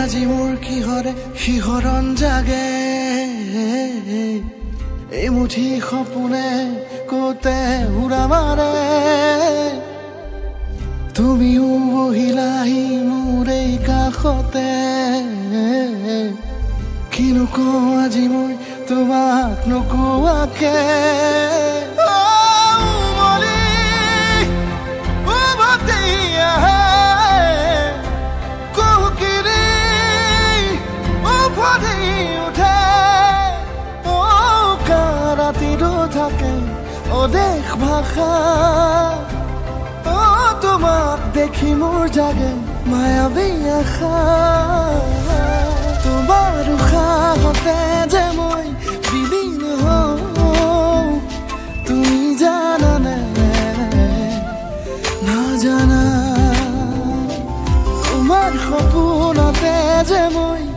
আজি মোৰ কিহৰে শিহৰণ জাগে এই মুঠি সপোনে কোতে উৰা মাৰে তুমিও বহিলাহি মোৰ এই কাষতে কিনো কওঁ আজি মই তোমাক নোকোৱাকে দেশ ভাষা তোমাক দেখি মোৰ জাগে মায়াবী আশা তোমাৰ উশাহতে যে মই বিলীন হওঁ তুমি জানানে নাজানা তোমাৰ সপোনতে যে মই